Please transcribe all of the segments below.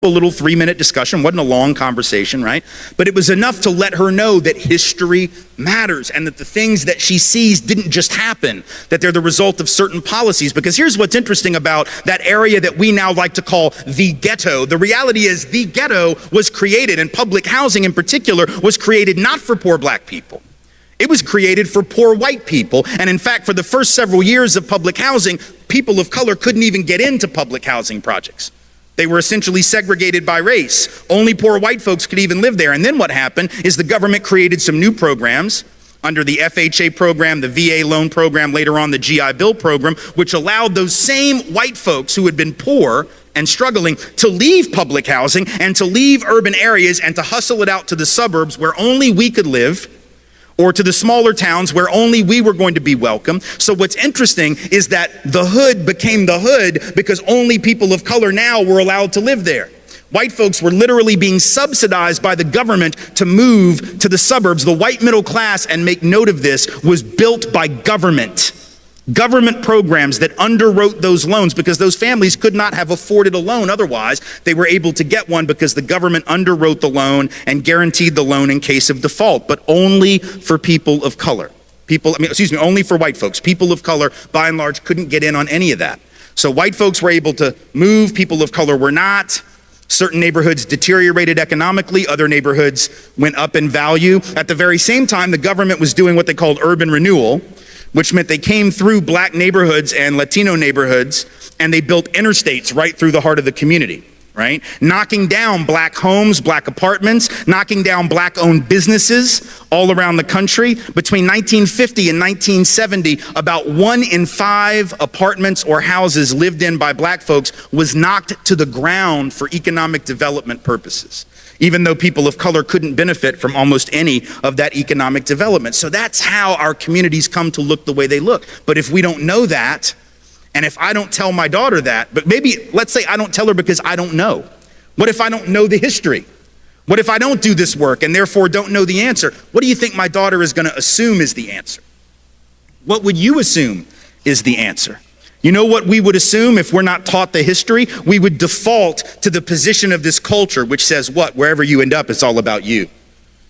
simple little 3-minute discussion. Wasn't a long conversation, right? But it was enough to let her know that history matters and that the things that she sees didn't just happen, that they're the result of certain policies. Because here's what's interesting about that area that we now like to call the ghetto. The reality is the ghetto was created, and public housing in particular was created not for poor black people. It was created for poor white people. And in fact, for the first several years of public housing, people of color couldn't even get into public housing projects. They were essentially segregated by race. Only poor white folks could even live there. And then what happened is the government created some new programs under the FHA program, the VA loan program, later on the GI Bill program, which allowed those same white folks who had been poor and struggling to leave public housing and to leave urban areas and to hustle it out to the suburbs where only we could live, or to the smaller towns where only we were going to be welcome. So what's interesting is that the hood became the hood because only people of color now were allowed to live there. White folks were literally being subsidized by the government to move to the suburbs. The white middle class, and make note of this, was built by government. Government programs that underwrote those loans because those families could not have afforded a loan otherwise. They were able to get one because the government underwrote the loan and guaranteed the loan in case of default, but only for people of color. Only for white folks. People of color, by and large, couldn't get in on any of that. So white folks were able to move, people of color were not. Certain neighborhoods deteriorated economically, other neighborhoods went up in value. At the very same time, the government was doing what they called urban renewal, which meant they came through black neighborhoods and Latino neighborhoods, and they built interstates right through the heart of the community, right? Knocking down black homes, black apartments, knocking down black-owned businesses all around the country. Between 1950 and 1970, about 1 in 5 apartments or houses lived in by black folks was knocked to the ground for economic development purposes, even though people of color couldn't benefit from almost any of that economic development. So that's how our communities come to look the way they look. But if we don't know that, and if I don't tell my daughter that, but maybe, let's say I don't tell her because I don't know. What if I don't know the history? What if I don't do this work and therefore don't know the answer? What do you think my daughter is gonna assume is the answer? What would you assume is the answer? You know what we would assume if we're not taught the history? We would default to the position of this culture, which says what? Wherever you end up, it's all about you.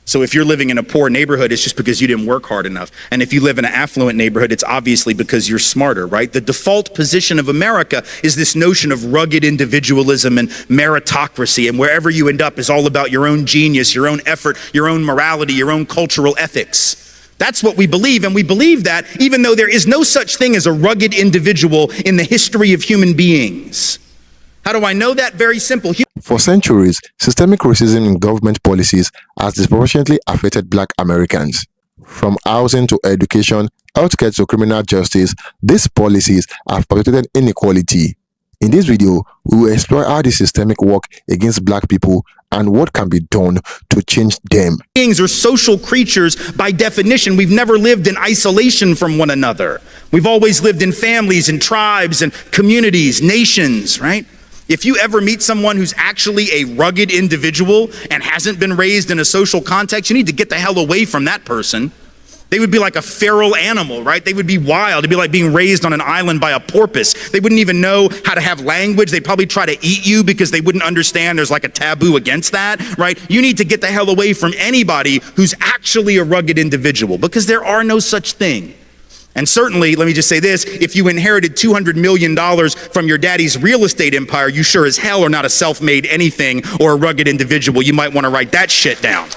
So if you're living in a poor neighborhood, it's just because you didn't work hard enough. And if you live in an affluent neighborhood, it's obviously because you're smarter, right? The default position of America is this notion of rugged individualism and meritocracy, and wherever you end up is all about your own genius, your own effort, your own morality, your own cultural ethics. That's what we believe, and we believe that even though there is no such thing as a rugged individual in the history of human beings. How do I know that? Very simple. For centuries, systemic racism in government policies has disproportionately affected black Americans. From housing to education, healthcare to criminal justice, these policies have perpetuated inequality. In this video, we will explore how this systemic work against black people and what can be done to change them. Beings are social creatures by definition. We've never lived in isolation from one another. We've always lived in families and tribes and communities, nations, right? If you ever meet someone who's actually a rugged individual and hasn't been raised in a social context, you need to get the hell away from that person. They would be like a feral animal, right? They would be wild. It'd be like being raised on an island by a porpoise. They wouldn't even know how to have language. They'd probably try to eat you because they wouldn't understand there's like a taboo against that, right? You need to get the hell away from anybody who's actually a rugged individual because there are no such thing. And certainly, let me just say this, if you inherited $200 million from your daddy's real estate empire, you sure as hell are not a self-made anything or a rugged individual. You might want to write that shit down.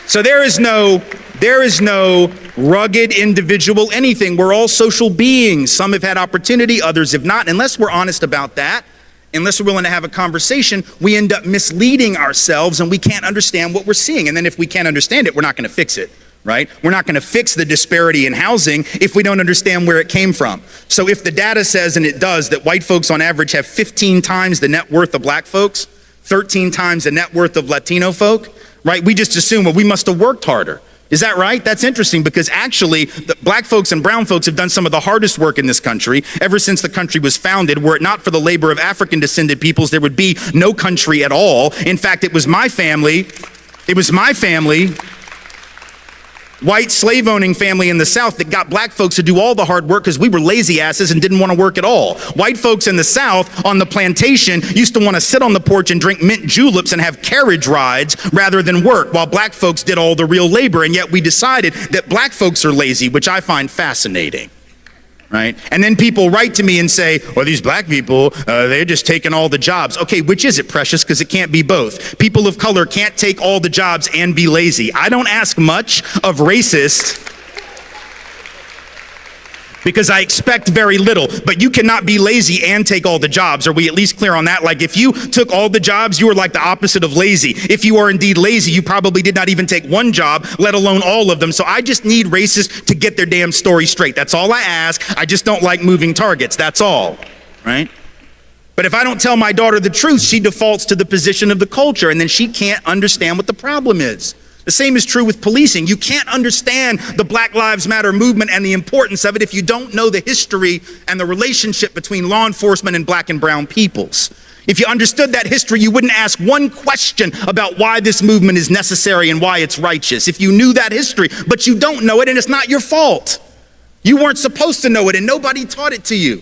So there is no rugged individual anything. We're all social beings. Some have had opportunity, others have not. Unless we're honest about that, unless we're willing to have a conversation, we end up misleading ourselves and we can't understand what we're seeing. And then if we can't understand it, we're not going to fix it, right? We're not going to fix the disparity in housing if we don't understand where it came from. So if the data says, and it does, that white folks on average have 15 times the net worth of black folks, 13 times the net worth of Latino folk, right? We just assume, well, we must have worked harder. Is that right? That's interesting because actually the black folks and brown folks have done some of the hardest work in this country ever since the country was founded. Were it not for the labor of African descended peoples, there would be no country at all. In fact, it was my family White slave-owning family in the South that got black folks to do all the hard work because we were lazy asses and didn't want to work at all. White folks in the South on the plantation used to want to sit on the porch and drink mint juleps and have carriage rides rather than work, while black folks did all the real labor. And yet we decided that black folks are lazy, which I find fascinating. Right? And then people write to me and say, well, these black people, they're just taking all the jobs. Okay, which is it, precious? Because it can't be both. People of color can't take all the jobs and be lazy. I don't ask much of racists because I expect very little, but you cannot be lazy and take all the jobs. Are we at least clear on that? Like, if you took all the jobs, you are like the opposite of lazy. If you are indeed lazy, you probably did not even take one job, let alone all of them. So I just need racists to get their damn story straight. That's all I ask. I just don't like moving targets. That's all, right? But if I don't tell my daughter the truth, she defaults to the position of the culture, and then she can't understand what the problem is. The same is true with policing. You can't understand the Black Lives Matter movement and the importance of it if you don't know the history and the relationship between law enforcement and black and brown peoples. If you understood that history, you wouldn't ask one question about why this movement is necessary and why it's righteous. If you knew that history, but you don't know it, and it's not your fault. You weren't supposed to know it, and nobody taught it to you,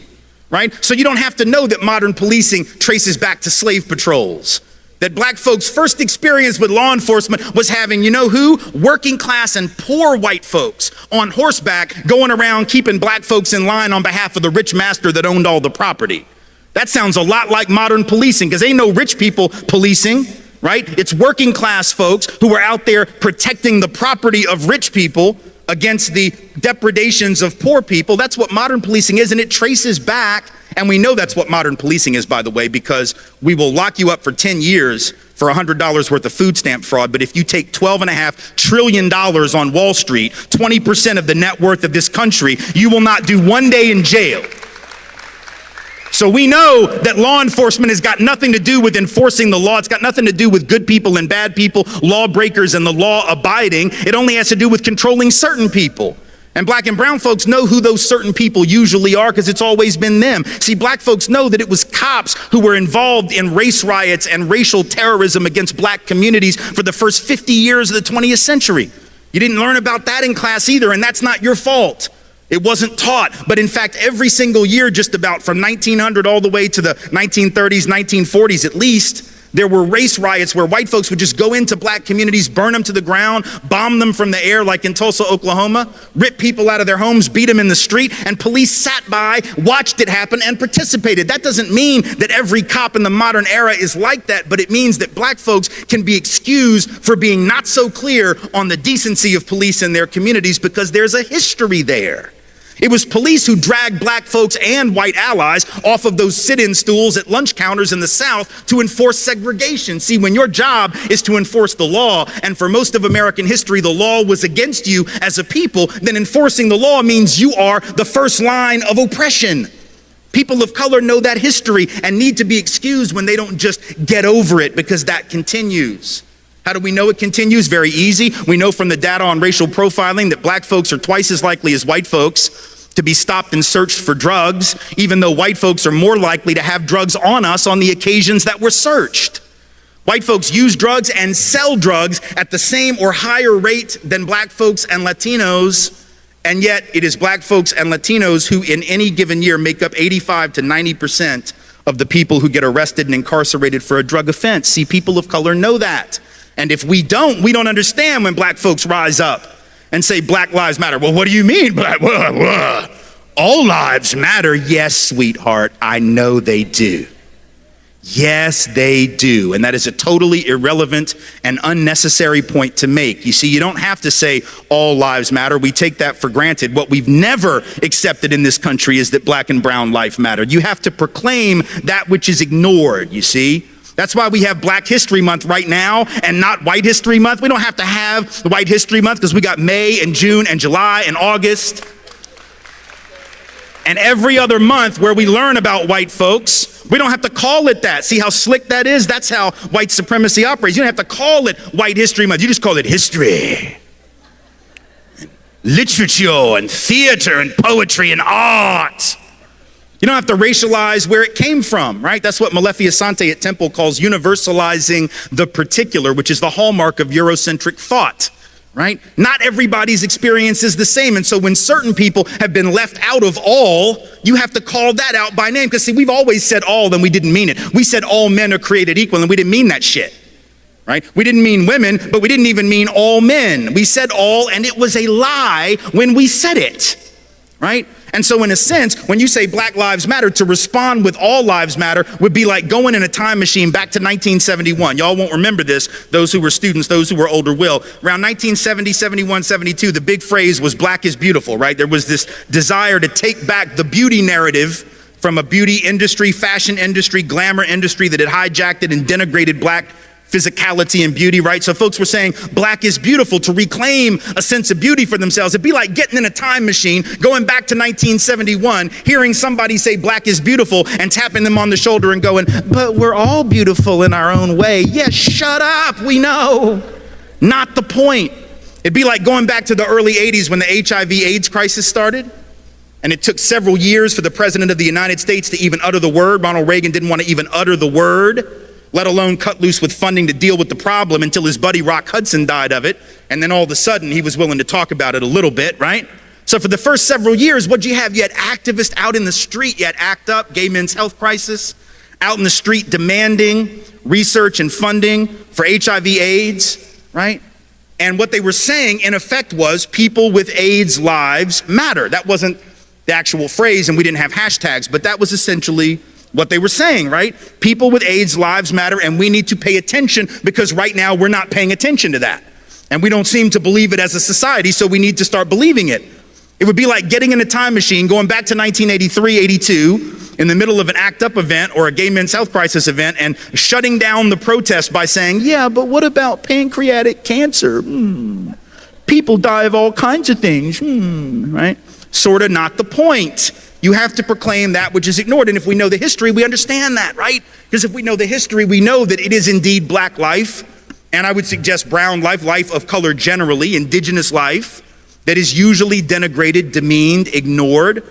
right? So you don't have to know that modern policing traces back to slave patrols. That black folks' first experience with law enforcement was having, you know who? Working class and poor white folks on horseback going around keeping black folks in line on behalf of the rich master that owned all the property. That sounds a lot like modern policing, because ain't no rich people policing, right? It's working class folks who are out there protecting the property of rich people against the depredations of poor people. That's what modern policing is, and it traces back. And we know that's what modern policing is, by the way, because we will lock you up for 10 years for $100 worth of food stamp fraud. But if you take $12.5 trillion on Wall Street, 20% of the net worth of this country, you will not do 1 day in jail. So we know that law enforcement has got nothing to do with enforcing the law. It's got nothing to do with good people and bad people, lawbreakers and the law abiding. It only has to do with controlling certain people. And black and brown folks know who those certain people usually are, because it's always been them. See, black folks know that it was cops who were involved in race riots and racial terrorism against black communities for the first 50 years of the 20th century. You didn't learn about that in class either, and that's not your fault. It wasn't taught. But in fact, every single year, just about from 1900 all the way to the 1930s, 1940s at least, there were race riots where white folks would just go into black communities, burn them to the ground, bomb them from the air like in Tulsa, Oklahoma, rip people out of their homes, beat them in the street, and police sat by, watched it happen, and participated. That doesn't mean that every cop in the modern era is like that, but it means that black folks can be excused for being not so clear on the decency of police in their communities because there's a history there. It was police who dragged black folks and white allies off of those sit-in stools at lunch counters in the South to enforce segregation. See, when your job is to enforce the law, and for most of American history, the law was against you as a people, then enforcing the law means you are the first line of oppression. People of color know that history and need to be excused when they don't just get over it, because that continues. How do we know it continues? Very easy. We know from the data on racial profiling that black folks are twice as likely as white folks to be stopped and searched for drugs, even though white folks are more likely to have drugs on us on the occasions that we're searched. White folks use drugs and sell drugs at the same or higher rate than black folks and Latinos, and yet it is black folks and Latinos who in any given year make up 85 to 90% of the people who get arrested and incarcerated for a drug offense. See, people of color know that. And if we don't understand when black folks rise up and say Black Lives Matter. Well, what do you mean? All lives matter. Yes, sweetheart, I know they do. Yes, they do. And that is a totally irrelevant and unnecessary point to make. You see, you don't have to say all lives matter. We take that for granted. What we've never accepted in this country is that black and brown life matter. You have to proclaim that which is ignored, you see. That's why we have Black History Month right now and not White History Month. We don't have to have the White History Month because we got May and June and July and August. And every other month where we learn about white folks, we don't have to call it that. See how slick that is? That's how white supremacy operates. You don't have to call it White History Month. You just call it history, and literature, and theater, and poetry, and art. You don't have to racialize where it came from, right? That's what Malefiasante at Temple calls universalizing the particular, which is the hallmark of Eurocentric thought. right? Not everybody's experience is the same. And so when certain people have been left out of all, you have to call that out by name. Because see, we've always said all, and we didn't mean it. We said all men are created equal, and we didn't mean that shit, right? We didn't mean women, but we didn't even mean all men. We said all, and it was a lie when we said it, right? And so in a sense, when you say Black Lives Matter, to respond with all lives matter would be like going in a time machine back to 1971. Y'all won't remember this, those who were students, those who were older will. Around 1970, 71, 72, the big phrase was black is beautiful, right? There was this desire to take back the beauty narrative from a beauty industry, fashion industry, glamour industry that had hijacked it and denigrated black physicality and beauty, right? So folks were saying black is beautiful to reclaim a sense of beauty for themselves. It'd be like getting in a time machine, going back to 1971, hearing somebody say black is beautiful and tapping them on the shoulder and going, but we're all beautiful in our own way. Yes, shut up, we know. Not the point. It'd be like going back to the early 80s when the HIV/AIDS crisis started. And it took several years for the president of the United States to even utter the word. Ronald Reagan didn't want to even utter the word, let alone cut loose with funding to deal with the problem, until his buddy Rock Hudson died of it. And then all of a sudden he was willing to talk about it a little bit, right? So for the first several years, what'd you have? You had activists out in the street. You had ACT UP, gay men's health crisis, out in the street demanding research and funding for HIV/AIDS, right? And what they were saying in effect was people with AIDS lives matter. That wasn't the actual phrase, and we didn't have hashtags, but that was essentially what they were saying, right? People with AIDS lives matter, and we need to pay attention, because right now we're not paying attention to that. And we don't seem to believe it as a society, so we need to start believing it. It would be like getting in a time machine, going back to 1983, 82, in the middle of an ACT UP event or a gay men's health crisis event, and shutting down the protest by saying, yeah, but what about pancreatic cancer? People die of all kinds of things, right? Sort of not the point. You have to proclaim that which is ignored. And if we know the history, we understand that, right? Because if we know the history, we know that it is indeed black life, and I would suggest brown life, life of color generally, indigenous life, that is usually denigrated, demeaned, ignored.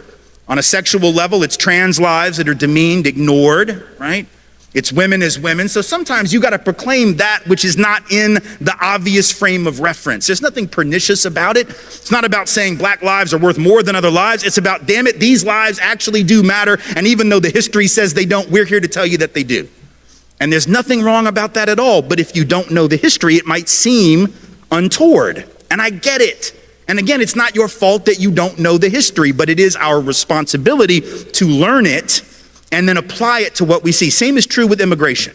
On a sexual level, it's trans lives that are demeaned, ignored, right? It's women as women. So sometimes you got to proclaim that which is not in the obvious frame of reference. There's nothing pernicious about it. It's not about saying black lives are worth more than other lives. It's about, damn it, these lives actually do matter. And even though the history says they don't, we're here to tell you that they do. And there's nothing wrong about that at all. But if you don't know the history, it might seem untoward. And I get it. And again, it's not your fault that you don't know the history, but it is our responsibility to learn it and then apply it to what we see. Same is true with immigration.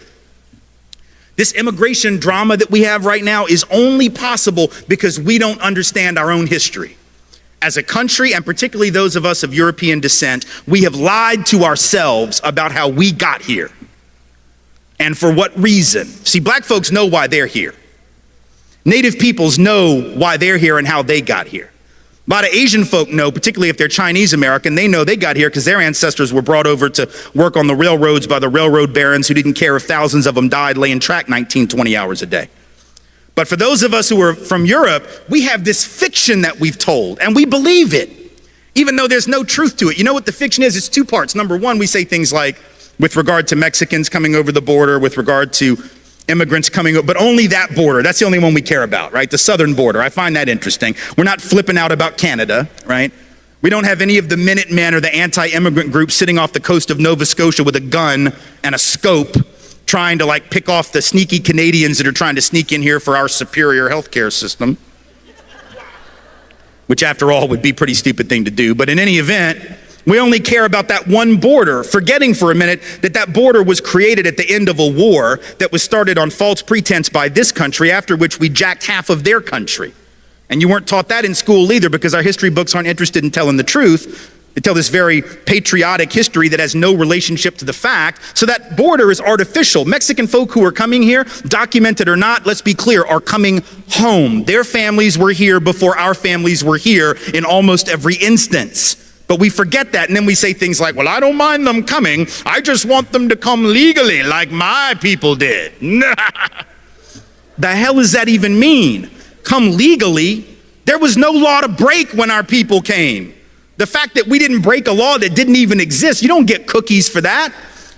This immigration drama that we have right now is only possible because we don't understand our own history. As a country, and particularly those of us of European descent, we have lied to ourselves about how we got here and for what reason. See, black folks know why they're here. Native peoples know why they're here and how they got here. A lot of Asian folk know, particularly if they're Chinese American, they know they got here because their ancestors were brought over to work on the railroads by the railroad barons who didn't care if thousands of them died laying track 19, 20 hours a day. But for those of us who are from Europe, we have this fiction that we've told, and we believe it, even though there's no truth to it. You know what the fiction is? It's two parts. Number one, we say things like, with regard to Mexicans coming over the border, with regard to immigrants coming up, but only that border. That's the only one we care about, right? The southern border. I find that interesting. We're not flipping out about Canada, right? We don't have any of the Minutemen or the anti-immigrant groups sitting off the coast of Nova Scotia with a gun and a scope trying to like pick off the sneaky Canadians that are trying to sneak in here for our superior healthcare system, which after all would be a pretty stupid thing to do. But in any event, we only care about that one border, forgetting for a minute that that border was created at the end of a war that was started on false pretense by this country, after which we jacked half of their country. And you weren't taught that in school either, because our history books aren't interested in telling the truth. They tell this very patriotic history that has no relationship to the fact. So that border is artificial. Mexican folk who are coming here, documented or not, let's be clear, are coming home. Their families were here before our families were here in almost every instance. But we forget that, and then we say things like, well, I don't mind them coming. I just want them to come legally like my people did. The hell does that even mean? Come legally? There was no law to break when our people came. The fact that we didn't break a law that didn't even exist, you don't get cookies for that.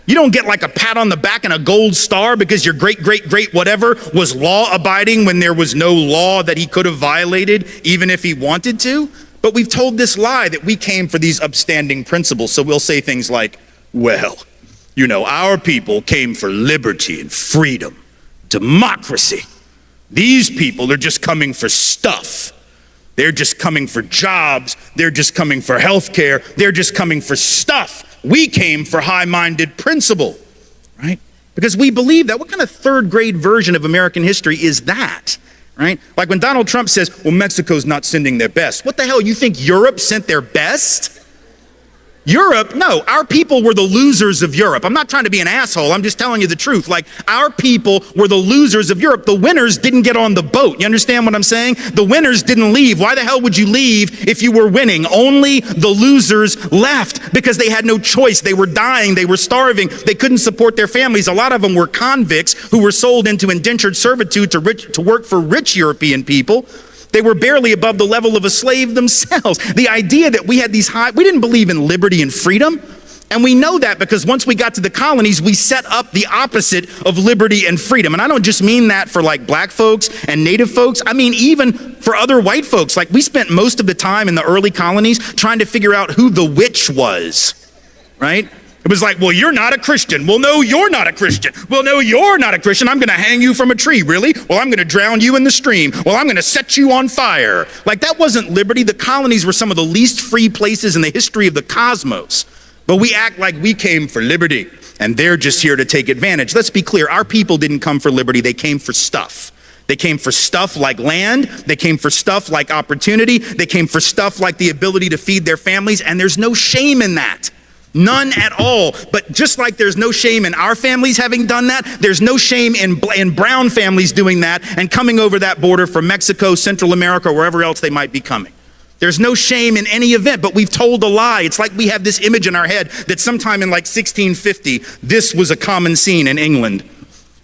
You don't get like a pat on the back and a gold star because your great, great, great whatever was law abiding when there was no law that he could have violated, even if he wanted to. But we've told this lie that we came for these upstanding principles. So we'll say things like, well, you know, our people came for liberty and freedom, democracy. These people are just coming for stuff. They're just coming for jobs. They're just coming for health care. They're just coming for stuff. We came for high-minded principle, right? Because we believe that. What kind of third grade version of American history is that, right? Like when Donald Trump says, well, Mexico's not sending their best. What the hell, you think Europe sent their best? Europe, no, our people were the losers of Europe. I'm not trying to be an asshole, I'm just telling you the truth. Like, our people were the losers of Europe. The winners didn't get on the boat. You understand what I'm saying? The winners didn't leave. Why the hell would you leave if you were winning? Only the losers left because they had no choice. They were dying, they were starving, they couldn't support their families. A lot of them were convicts who were sold into indentured servitude to work for rich European people. They were barely above the level of a slave themselves. The idea that we had we didn't believe in liberty and freedom. And we know that because once we got to the colonies, we set up the opposite of liberty and freedom. And I don't just mean that for like black folks and native folks. I mean, even for other white folks. Like, we spent most of the time in the early colonies trying to figure out who the witch was, right? It was like, well, you're not a Christian. Well, no, you're not a Christian. Well, no, you're not a Christian. I'm going to hang you from a tree. Really? Well, I'm going to drown you in the stream. Well, I'm going to set you on fire. Like, that wasn't liberty. The colonies were some of the least free places in the history of the cosmos. But we act like we came for liberty, and they're just here to take advantage. Let's be clear. Our people didn't come for liberty. They came for stuff. They came for stuff like land. They came for stuff like opportunity. They came for stuff like the ability to feed their families. And there's no shame in that. None at all. But just like there's no shame in our families having done that, there's no shame in brown families doing that and coming over that border from Mexico, Central America, wherever else they might be coming. There's no shame in any event, but we've told a lie. It's like we have this image in our head that sometime in like 1650, this was a common scene in England.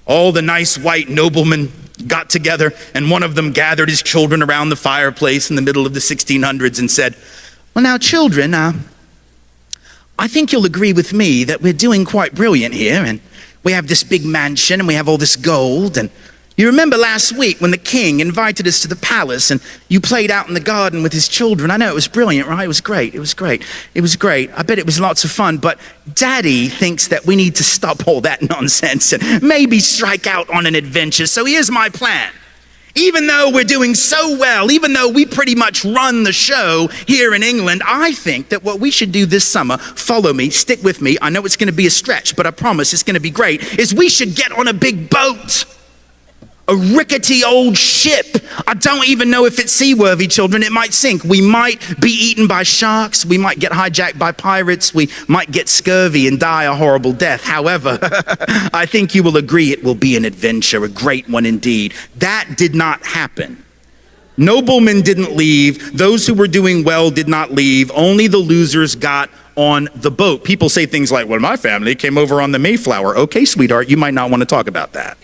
All the nice white noblemen got together, and one of them gathered his children around the fireplace in the middle of the 1600s and said, well, now, children, I think you'll agree with me that we're doing quite brilliant here, and we have this big mansion, and we have all this gold, and you remember last week when the king invited us to the palace, and you played out in the garden with his children. I know, it was brilliant, right? It was great, it was great, it was great. I bet it was lots of fun, but Daddy thinks that we need to stop all that nonsense and maybe strike out on an adventure, so here's my plan. Even though we're doing so well, even though we pretty much run the show here in England, I think that what we should do this summer, follow me, stick with me, I know it's going to be a stretch, but I promise it's going to be great, is we should get on a big boat. A rickety old ship. I don't even know if it's seaworthy, children. It might sink. We might be eaten by sharks. We might get hijacked by pirates. We might get scurvy and die a horrible death. However, I think you will agree it will be an adventure, a great one indeed. That did not happen. Noblemen didn't leave. Those who were doing well did not leave. Only the losers got on the boat. People say things like, well, my family came over on the Mayflower. Okay, sweetheart, you might not want to talk about that.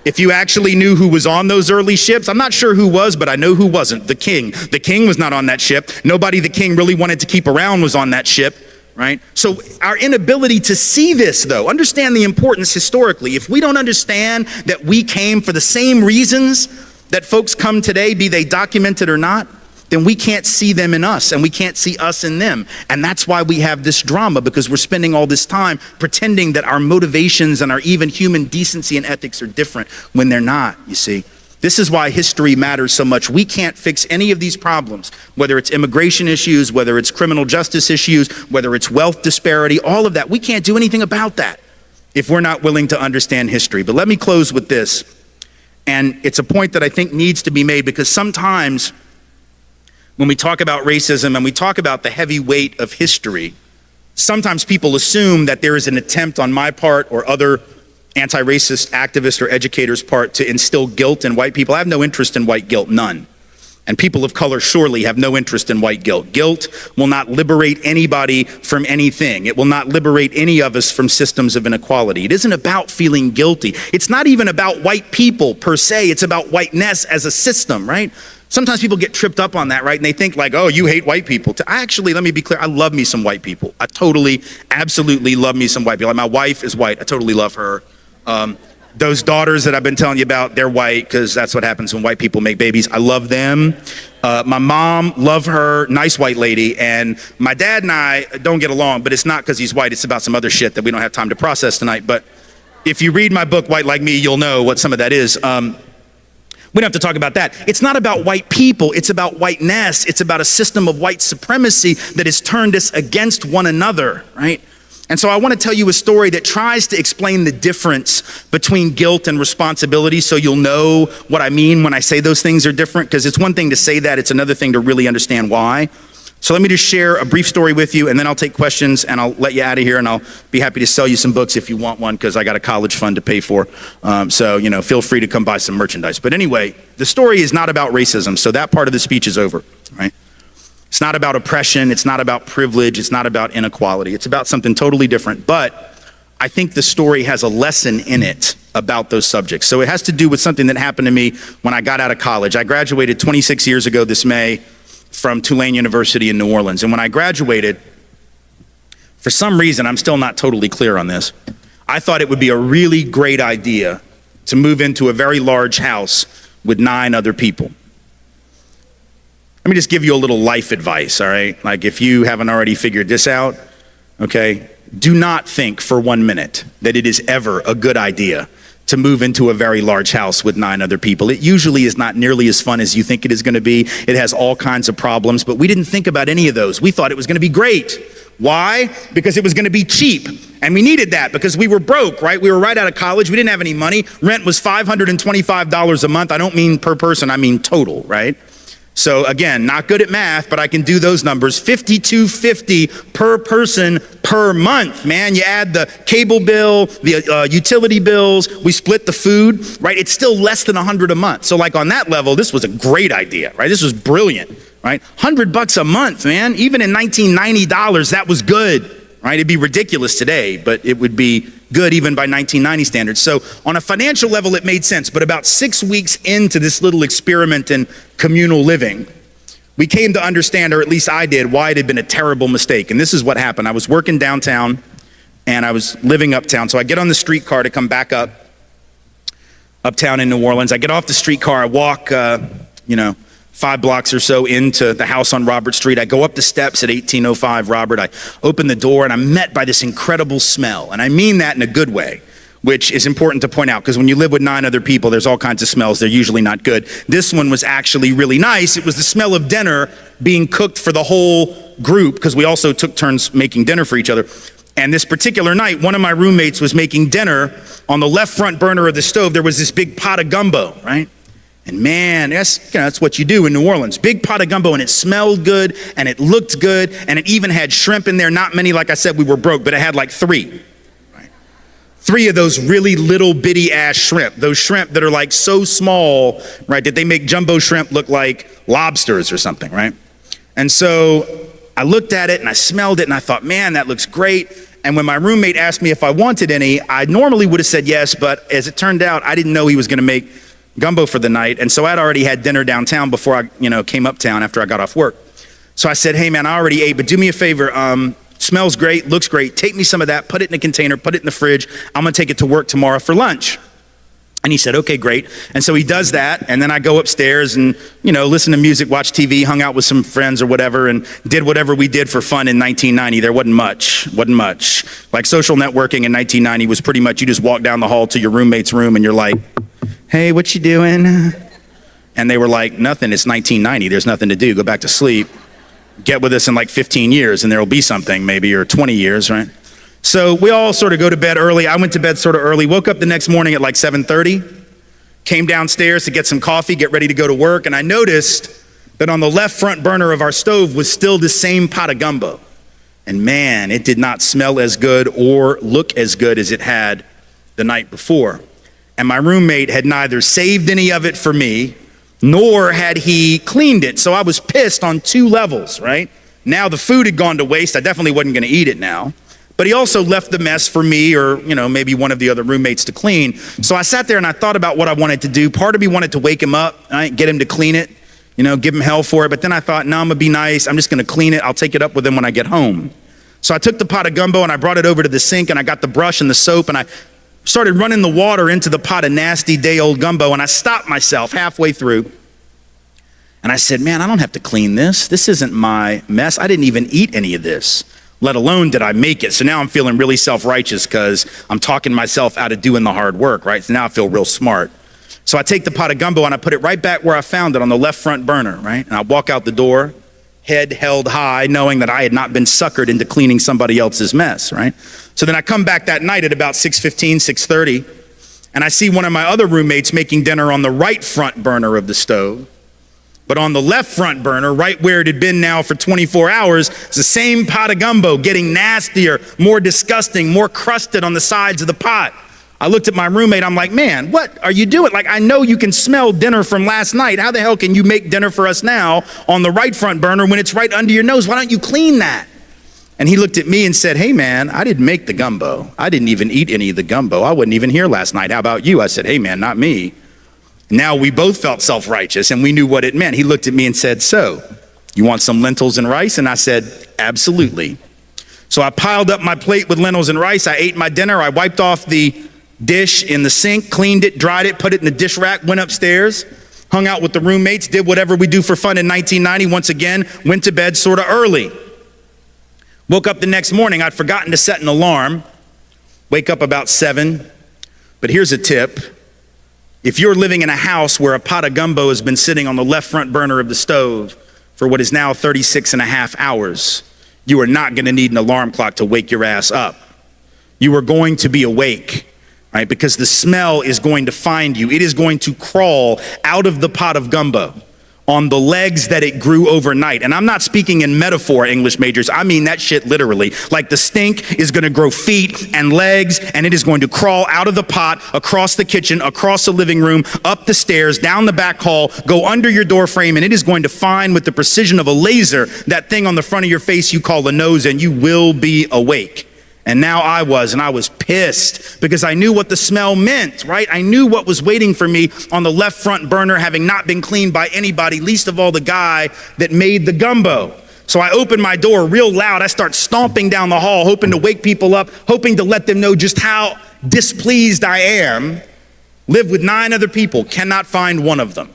If you actually knew who was on those early ships, I'm not sure who was, but I know who wasn't. The king. The king was not on that ship. Nobody the king really wanted to keep around was on that ship, right? So our inability to see this, though, understand the importance historically. If we don't understand that we came for the same reasons that folks come today, be they documented or not, then we can't see them in us, and we can't see us in them. And that's why we have this drama, because we're spending all this time pretending that our motivations and our even human decency and ethics are different when they're not, you see. This is why history matters so much. We can't fix any of these problems, whether it's immigration issues, whether it's criminal justice issues, whether it's wealth disparity, all of that. We can't do anything about that if we're not willing to understand history. But let me close with this. And it's a point that I think needs to be made, because sometimes when we talk about racism and we talk about the heavy weight of history, sometimes people assume that there is an attempt on my part or other anti-racist activists or educators' part to instill guilt in white people. I have no interest in white guilt, none. And people of color surely have no interest in white guilt. Guilt will not liberate anybody from anything. It will not liberate any of us from systems of inequality. It isn't about feeling guilty. It's not even about white people per se. It's about whiteness as a system, right? Sometimes people get tripped up on that, right? And they think like, oh, you hate white people. Actually, let me be clear, I love me some white people. I totally, absolutely love me some white people. Like my wife is white, I totally love her. Those daughters that I've been telling you about, they're white because that's what happens when white people make babies. I love them. My mom, love her, nice white lady. And my dad and I don't get along, but it's not because he's white, it's about some other shit that we don't have time to process tonight. But if you read my book, White Like Me, you'll know what some of that is. We don't have to talk about that. It's not about white people, it's about whiteness. It's about a system of white supremacy that has turned us against one another, right? And so I want to tell you a story that tries to explain the difference between guilt and responsibility so you'll know what I mean when I say those things are different, because it's one thing to say that, it's another thing to really understand why. So let me just share a brief story with you, and then I'll take questions and I'll let you out of here, and I'll be happy to sell you some books if you want one, because I got a college fund to pay for. So, feel free to come buy some merchandise. But anyway, the story is not about racism, so that part of the speech is over, right? It's not about oppression, it's not about privilege, it's not about inequality. It's about something totally different, but I think the story has a lesson in it about those subjects. So it has to do with something that happened to me when I got out of college. I graduated 26 years ago this May from Tulane University in New Orleans. And when I graduated, for some reason, I'm still not totally clear on this, I thought it would be a really great idea to move into a very large house with 9 other people. Let me just give you a little life advice, all right? Like if you haven't already figured this out, okay? Do not think for 1 minute that it is ever a good idea to move into a very large house with 9 other people. It usually is not nearly as fun as you think it is gonna be. It has all kinds of problems, but we didn't think about any of those. We thought it was gonna be great. Why? Because it was gonna be cheap. And we needed that because we were broke, right? We were right out of college, we didn't have any money. Rent was $525 a month. I don't mean per person, I mean total, right? So again, not good at math, but I can do those numbers. $52.50 per person per month, man. You add the cable bill, the utility bills, we split the food, right? It's still less than $100 a month. So like on that level, this was a great idea, right? This was brilliant, right? $100 a month, man. Even in 1990 dollars, that was good, right? It'd be ridiculous today, but it would be good even by 1990 standards. So on a financial level, it made sense. But about 6 weeks into this little experiment in communal living, we came to understand, or at least I did, why it had been a terrible mistake. And this is what happened. I was working downtown and I was living uptown. So I get on the streetcar to come back uptown in New Orleans. I get off the streetcar, I walk, 5 blocks or so into the house on Robert Street. I go up the steps at 1805 Robert. I open the door and I'm met by this incredible smell. And I mean that in a good way, which is important to point out because when you live with 9 other people, there's all kinds of smells. They're usually not good. This one was actually really nice. It was the smell of dinner being cooked for the whole group because we also took turns making dinner for each other. And this particular night, one of my roommates was making dinner. On the left front burner of the stove, there was this big pot of gumbo, right? And man, that's what you do in New Orleans. Big pot of gumbo, and it smelled good, and it looked good, and it even had shrimp in there. Not many, like I said, we were broke, but it had like 3. Right? 3 of those really little bitty ass shrimp. Those shrimp that are like so small, right, that they make jumbo shrimp look like lobsters or something, right? And so I looked at it, and I smelled it, and I thought, man, that looks great. And when my roommate asked me if I wanted any, I normally would have said yes, but as it turned out, I didn't know he was gonna make gumbo for the night, and so I'd already had dinner downtown before I, came uptown after I got off work. So I said, hey man, I already ate, but do me a favor, smells great, looks great, take me some of that, put it in a container, put it in the fridge, I'm gonna take it to work tomorrow for lunch. And he said, okay, great. And so he does that, and then I go upstairs and, listen to music, watch TV, hung out with some friends or whatever, and did whatever we did for fun in 1990. There wasn't much. Like social networking in 1990 was pretty much you just walk down the hall to your roommate's room and you're like, hey, what you doing? And they were like, nothing, it's 1990, there's nothing to do, go back to sleep. Get with us in like 15 years and there'll be something maybe, or 20 years, right? So we all sort of go to bed early. I went to bed sort of early, woke up the next morning at like 7:30, came downstairs to get some coffee, get ready to go to work, and I noticed that on the left front burner of our stove was still the same pot of gumbo. And man, it did not smell as good or look as good as it had the night before. And my roommate had neither saved any of it for me, nor had he cleaned it. So I was pissed on 2 levels, right? Now the food had gone to waste. I definitely wasn't gonna eat it now. But he also left the mess for me or, maybe one of the other roommates to clean. So I sat there and I thought about what I wanted to do. Part of me wanted to wake him up, right? Get him to clean it, give him hell for it. But then I thought, no, I'm gonna be nice. I'm just gonna clean it. I'll take it up with him when I get home. So I took the pot of gumbo and I brought it over to the sink and I got the brush and the soap and I started running the water into the pot of nasty day-old gumbo, and I stopped myself halfway through. And I said, man, I don't have to clean this. This isn't my mess. I didn't even eat any of this, let alone did I make it. So now I'm feeling really self-righteous because I'm talking myself out of doing the hard work, right? So now I feel real smart. So I take the pot of gumbo and I put it right back where I found it on the left front burner, right? And I walk out the door, head held high, knowing that I had not been suckered into cleaning somebody else's mess, right? So then I come back that night at about 6:15, 6:30, and I see one of my other roommates making dinner on the right front burner of the stove. But on the left front burner, right where it had been now for 24 hours, it's the same pot of gumbo getting nastier, more disgusting, more crusted on the sides of the pot. I looked at my roommate, I'm like, man, what are you doing? Like, I know you can smell dinner from last night. How the hell can you make dinner for us now on the right front burner when it's right under your nose? Why don't you clean that? And he looked at me and said, hey man, I didn't make the gumbo. I didn't even eat any of the gumbo. I wasn't even here last night. How about you? I said, hey man, not me. Now we both felt self-righteous and we knew what it meant. He looked at me and said, so, you want some lentils and rice? And I said, absolutely. So I piled up my plate with lentils and rice. I ate my dinner. I wiped off the dish in the sink, cleaned it, dried it, put it in the dish rack, went upstairs, hung out with the roommates, did whatever we do for fun in 1990. Once again, went to bed sort of early. Woke up the next morning. I'd forgotten to set an alarm. Wake up about 7. But here's a tip. If you're living in a house where a pot of gumbo has been sitting on the left front burner of the stove for what is now 36 and a half hours, you are not going to need an alarm clock to wake your ass up. You are going to be awake, right? Because the smell is going to find you. It is going to crawl out of the pot of gumbo on the legs that it grew overnight. And I'm not speaking in metaphor, English majors. I mean that shit literally. Like the stink is gonna grow feet and legs, and it is going to crawl out of the pot, across the kitchen, across the living room, up the stairs, down the back hall, go under your door frame, and it is going to find with the precision of a laser that thing on the front of your face you call a nose, and you will be awake. And now I was pissed because I knew what the smell meant, right? I knew what was waiting for me on the left front burner, having not been cleaned by anybody, least of all the guy that made the gumbo. So I opened my door real loud. I start stomping down the hall, hoping to wake people up, hoping to let them know just how displeased I am. Live with 9 other people, cannot find one of them.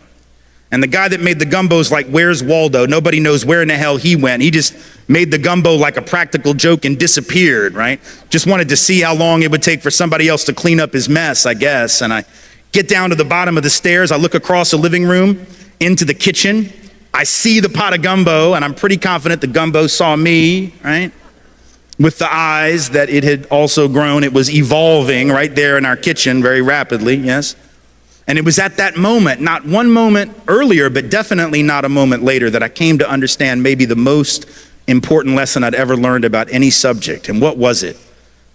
And the guy that made the gumbo's like, where's Waldo? Nobody knows where in the hell he went. He just made the gumbo like a practical joke and disappeared, right? Just wanted to see how long it would take for somebody else to clean up his mess, I guess. And I get down to the bottom of the stairs. I look across the living room into the kitchen. I see the pot of gumbo, and I'm pretty confident the gumbo saw me, right? With the eyes that it had also grown. It was evolving right there in our kitchen very rapidly, yes? And it was at that moment, not one moment earlier, but definitely not a moment later, that I came to understand maybe the most important lesson I'd ever learned about any subject. And what was it?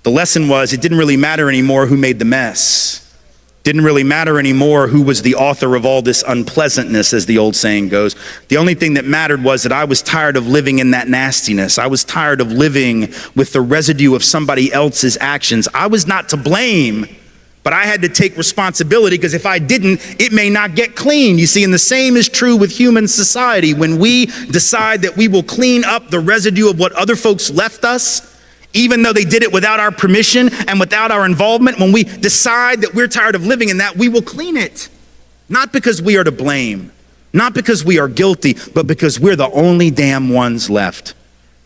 The lesson was it didn't really matter anymore who made the mess. Didn't really matter anymore who was the author of all this unpleasantness, as the old saying goes. The only thing that mattered was that I was tired of living in that nastiness. I was tired of living with the residue of somebody else's actions. I was not to blame, but I had to take responsibility, because if I didn't, it may not get clean. You see, and the same is true with human society. When we decide that we will clean up the residue of what other folks left us, even though they did it without our permission and without our involvement, when we decide that we're tired of living in that, we will clean it. Not because we are to blame, not because we are guilty, but because we're the only damn ones left.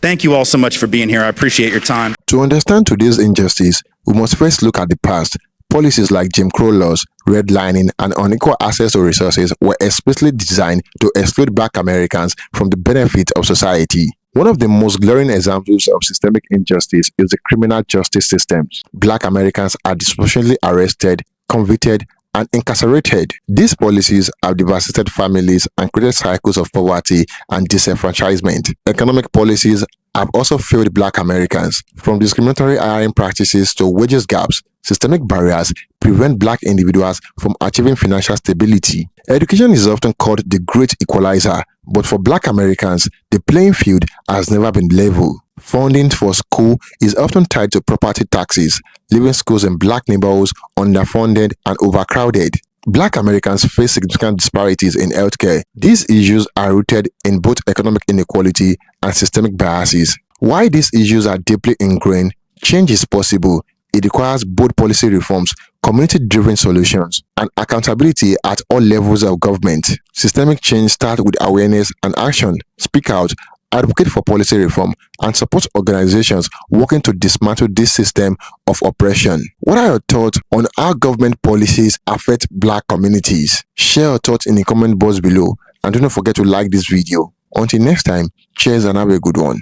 Thank you all so much for being here. I appreciate your time. To understand today's injustice, we must first look at the past. Policies like Jim Crow laws, redlining, and unequal access to resources were explicitly designed to exclude Black Americans from the benefit of society. One of the most glaring examples of systemic injustice is the criminal justice system. Black Americans are disproportionately arrested, convicted, and incarcerated. These policies have devastated families and created cycles of poverty and disenfranchisement. Economic policies have also failed Black Americans. From discriminatory hiring practices to wages gaps, systemic barriers prevent Black individuals from achieving financial stability. Education is often called the great equalizer, but for Black Americans, the playing field has never been level. Funding for school is often tied to property taxes, leaving schools in Black neighborhoods underfunded and overcrowded. Black Americans face significant disparities in healthcare. These issues are rooted in both economic inequality and systemic biases. While these issues are deeply ingrained, change is possible. It requires both policy reforms, community-driven solutions, and accountability at all levels of government. Systemic change starts with awareness and action. Speak out, advocate for policy reform, and support organizations working to dismantle this system of oppression. What are your thoughts on how government policies affect Black communities? Share your thoughts in the comment box below, and do not forget to like this video. Until next time, cheers and have a good one.